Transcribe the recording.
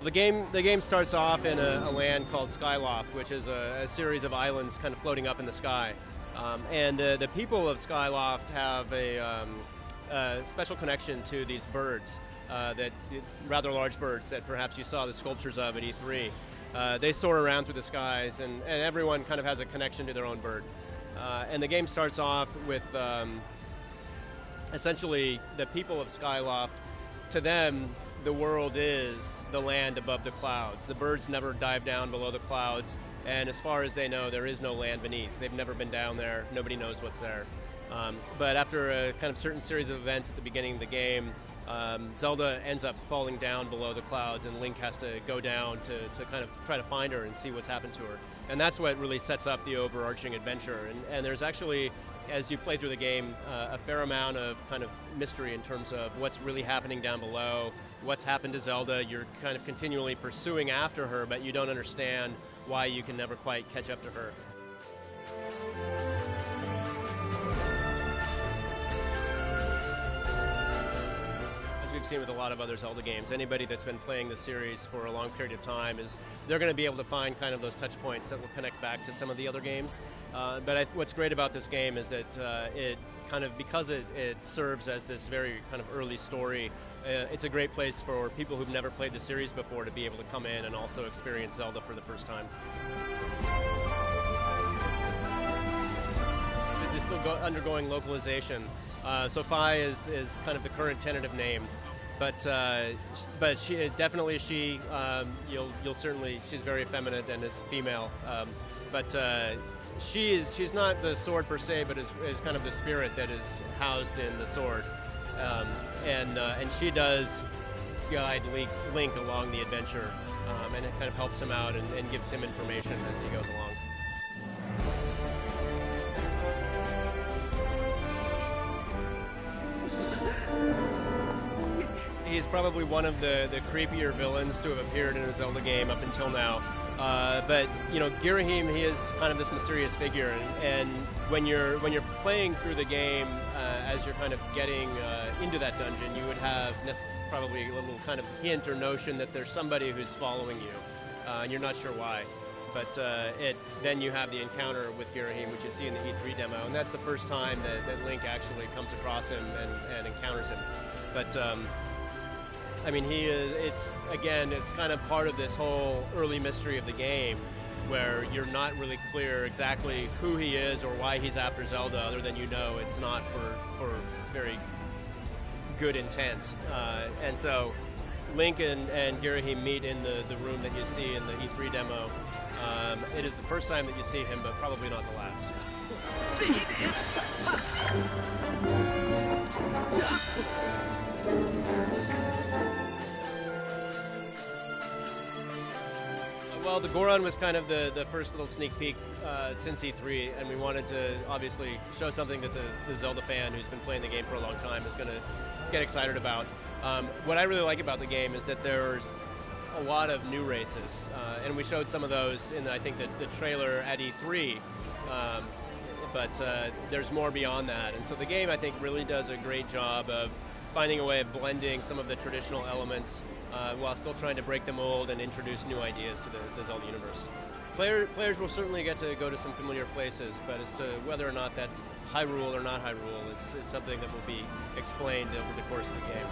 The game starts off in a land called Skyloft, which is a series of islands kind of floating up in the sky. And the people of Skyloft have a special connection to these birds, rather large birds that perhaps you saw the sculptures of at E3. They soar around through the skies, and everyone kind of has a connection to their own bird. And the game starts off with essentially the people of Skyloft. To them, the world is the land above the clouds. The birds never dive down below the clouds, and as far as they know, there is no land beneath. They've never been down there. Nobody knows what's there. But after a kind of certain series of events at the beginning of the game, Zelda ends up falling down below the clouds, and Link has to go down to kind of try to find her and see what's happened to her. And that's what really sets up the overarching adventure. And there's actually, as you play through the game, a fair amount of kind of mystery in terms of what's really happening down below, what's happened to Zelda. You're kind of continually pursuing after her, but you don't understand why you can never quite catch up to her. We've seen with a lot of other Zelda games, anybody that's been playing the series for a long period of time they're going to be able to find kind of those touch points that will connect back to some of the other games. But what's great about this game is that it kind of, because it serves as this very kind of early story, it's a great place for people who've never played the series before to be able to come in and also experience Zelda for the first time. This is still undergoing localization. So Fi is kind of the current tentative name, but she definitely you'll certainly, she's very effeminate and is female, but she's not the sword per se, but is kind of the spirit that is housed in the sword, and she does guide Link along the adventure, and it kind of helps him out and gives him information as he goes along. He's probably one of the creepier villains to have appeared in a Zelda game up until now. But you know, Ghirahim, he is kind of this mysterious figure, and when you're playing through the game, as you're kind of getting into that dungeon, you would have probably a little kind of hint or notion that there's somebody who's following you, and you're not sure why. But then you have the encounter with Ghirahim, which you see in the E3 demo, and that's the first time that Link actually comes across him and encounters him. But I mean, it's kind of part of this whole early mystery of the game, where you're not really clear exactly who he is or why he's after Zelda, other than you know it's not for very good intents. And so Link and Ghirahim meet in the room that you see in the E3 demo. It is the first time that you see him, but probably not the last. Well, the Goron was kind of the first little sneak peek since E3, and we wanted to obviously show something that the Zelda fan who's been playing the game for a long time is going to get excited about. What I really like about the game is that there's a lot of new races, and we showed some of those in, I think, the trailer at E3, but there's more beyond that. And so the game, I think, really does a great job of finding a way of blending some of the traditional elements while still trying to break the mold and introduce new ideas to the Zelda universe. Players will certainly get to go to some familiar places, but as to whether or not that's Hyrule or not Hyrule is something that will be explained over the course of the game.